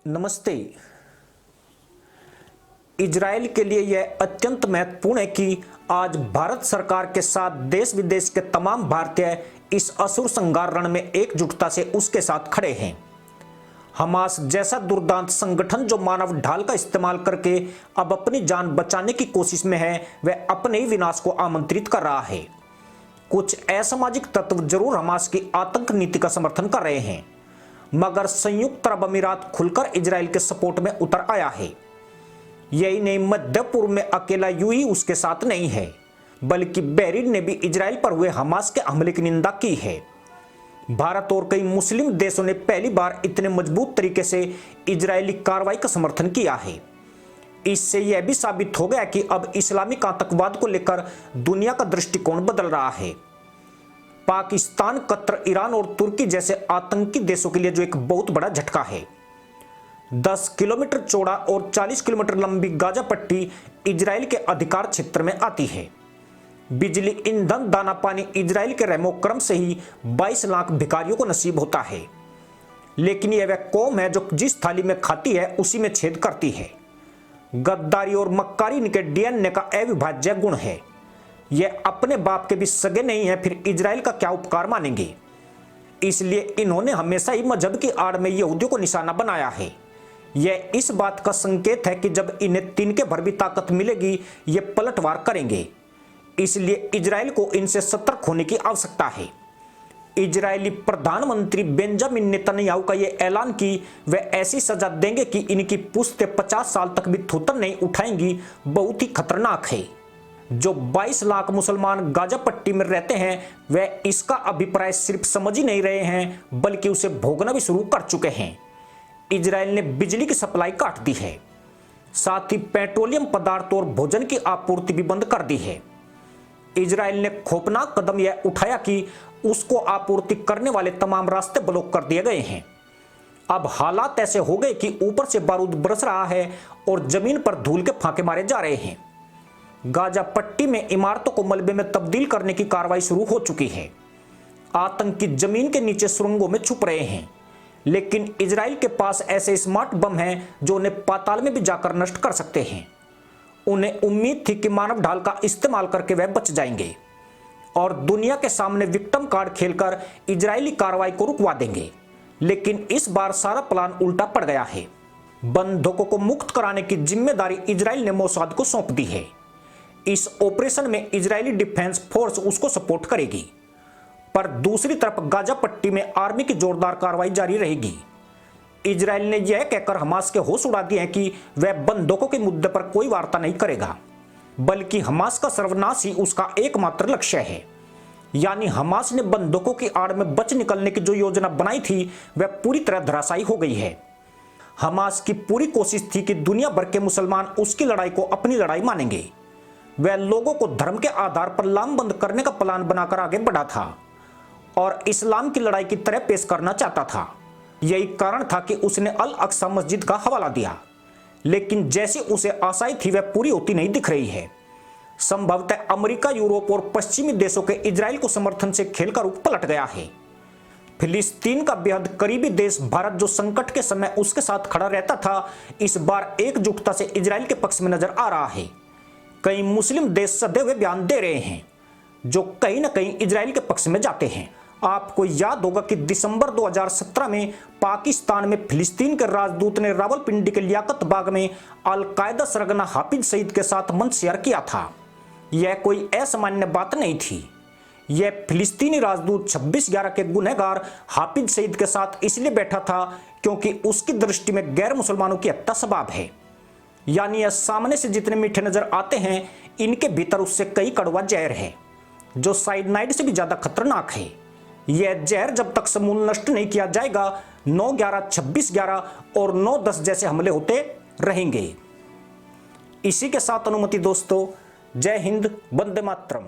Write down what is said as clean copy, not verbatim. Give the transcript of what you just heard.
नमस्ते। इजराइल के लिए यह अत्यंत महत्वपूर्ण है कि आज भारत सरकार के साथ देश विदेश के तमाम भारतीय इस असुर संहार रण में एकजुटता से उसके साथ खड़े हैं। हमास जैसा दुर्दांत संगठन जो मानव ढाल का इस्तेमाल करके अब अपनी जान बचाने की कोशिश में है, वह अपने ही विनाश को आमंत्रित कर रहा है। कुछ असामाजिक तत्व जरूर हमास की आतंक नीति का समर्थन कर रहे हैं, मगर संयुक्त अरब अमीरात खुलकर इजराइल के सपोर्ट में उतर आया है। यही नहीं, मध्य पूर्व में अकेला यूएई उसके साथ नहीं है, बल्कि बहरीन ने भी इजराइल पर हुए हमास के हमले की निंदा की है। भारत और कई मुस्लिम देशों ने पहली बार इतने मजबूत तरीके से इजरायली कार्रवाई का समर्थन किया है। इससे यह भी साबित हो गया कि अब इस्लामिक आतंकवाद को लेकर दुनिया का दृष्टिकोण बदल रहा है। पाकिस्तान, कतर, ईरान और तुर्की जैसे आतंकी देशों के लिए जो एक बहुत बड़ा झटका है। 10 किलोमीटर चौड़ा और 40 किलोमीटर लंबी गाजा पट्टी इजराइल के अधिकार क्षेत्र में आती है। बिजली, ईंधन, दाना पानी इजराइल के रहमोक्रम से ही 22 लाख भिखारियों को नसीब होता है। लेकिन यह वह कौम है जो जिस थाली में खाती है उसी में छेद करती है। गद्दारी और मक्कारी इनके डीएनए का अविभाज्य गुण है। यह अपने बाप के भी सगे नहीं है, फिर इजराइल का क्या उपकार मानेंगे। इसलिए इन्होंने हमेशा ही मजहब की आड़ में यहूदियों को निशाना बनाया है। यह इस बात का संकेत है कि जब इन्हें तिनके भर भी ताकत मिलेगी, ये पलटवार करेंगे। इसलिए इजराइल को इनसे सतर्क होने की आवश्यकता है। इजरायली प्रधानमंत्री बेंजामिन नेतन्याहू का यह ऐलान कि वे ऐसी सजा देंगे कि इनकी पुश्तें 50 साल तक भी थूथन नहीं उठाएंगी, बहुत ही खतरनाक है। जो 22 लाख मुसलमान गाजा पट्टी में रहते हैं, वे इसका अभिप्राय सिर्फ समझ ही नहीं रहे हैं, बल्कि उसे भोगना भी शुरू कर चुके हैं। इजराइल ने बिजली की सप्लाई काट दी है, साथ ही पेट्रोलियम पदार्थ और भोजन की आपूर्ति भी बंद कर दी है। इजराइल ने खौफनाक कदम यह उठाया कि उसको आपूर्ति करने वाले तमाम रास्ते ब्लॉक कर दिए गए हैं। अब हालात ऐसे हो गए कि ऊपर से बारूद बरस रहा है और जमीन पर धूल के फांके मारे जा रहे हैं। गाजा पट्टी में इमारतों को मलबे में तब्दील करने की कार्रवाई शुरू हो चुकी है। आतंकी जमीन के नीचे सुरंगों में छुप रहे हैं, लेकिन इजराइल के पास ऐसे स्मार्ट बम हैं जो उन्हें पाताल में भी जाकर नष्ट कर सकते हैं। उन्हें उम्मीद थी कि मानव ढाल का इस्तेमाल करके वह बच जाएंगे और दुनिया के सामने विक्टिम कार्ड खेलकर इजरायली कार्रवाई को रुकवा देंगे, लेकिन इस बार सारा प्लान उल्टा पड़ गया है। बंधकों को मुक्त कराने की जिम्मेदारी इजराइल ने मोसाद को सौंप दी है। इस ऑपरेशन में इजरायली डिफेंस फोर्स उसको सपोर्ट करेगी, पर दूसरी तरफ गाजा पट्टी में आर्मी की जोरदार कार्रवाई जारी रहेगी। इजराइल ने यह कहकर हमास के होश उड़ा दिए हैं कि वह बंधकों के मुद्दे पर कोई वार्ता नहीं करेगा, बल्कि हमास का सर्वनाश ही उसका एकमात्र लक्ष्य है। यानी हमास ने बंधकों की आड़ में बच निकलने की जो योजना बनाई थी, वह पूरी तरह धराशायी हो गई है। हमास की पूरी कोशिश थी कि दुनिया भर के मुसलमान उसकी लड़ाई को अपनी लड़ाई मानेंगे। वह लोगों को धर्म के आधार पर लामबंद करने का प्लान बनाकर आगे बढ़ा था और इस्लाम की लड़ाई की तरह पेश करना चाहता था। यही कारण था कि उसने अल अक्सा मस्जिद का हवाला दिया, लेकिन जैसी उसे आशाएं थी वह पूरी होती नहीं दिख रही है। संभवतः अमेरिका, यूरोप और पश्चिमी देशों के इजराइल को समर्थन से खेल का रुख पलट गया है। फिलिस्तीन का बेहद करीबी देश भारत, जो संकट के समय उसके साथ खड़ा रहता था, इस बार एकजुटता से इजराइल के पक्ष में नजर आ रहा है। कई मुस्लिम देश सधे हुए बयान दे रहे हैं, जो कहीं ना कहीं इजराइल के पक्ष में जाते हैं। आपको याद होगा कि दिसंबर 2017 में पाकिस्तान में फिलिस्तीन के राजदूत ने रावलपिंडी के लियाकत बाग में अल कायदा सरगना हाफिज सईद के साथ मंच शेयर किया था। यह कोई असामान्य बात नहीं थी। यह फिलिस्तीनी राजदूत 26/11 के गुनहगार हाफिज सईद के साथ इसलिए बैठा था क्योंकि उसकी दृष्टि में गैर मुसलमानों की हत्या सबाब है। यानी यह सामने से जितने मीठे नजर आते हैं, इनके भीतर उससे कई कड़वा जहर है, जो साइनाइड से भी ज्यादा खतरनाक है। यह जहर जब तक समूल नष्ट नहीं किया जाएगा, 9/11, 26/11 और 9/10 जैसे हमले होते रहेंगे। इसी के साथ अनुमति दोस्तों, जय हिंद, वंदे मातरम।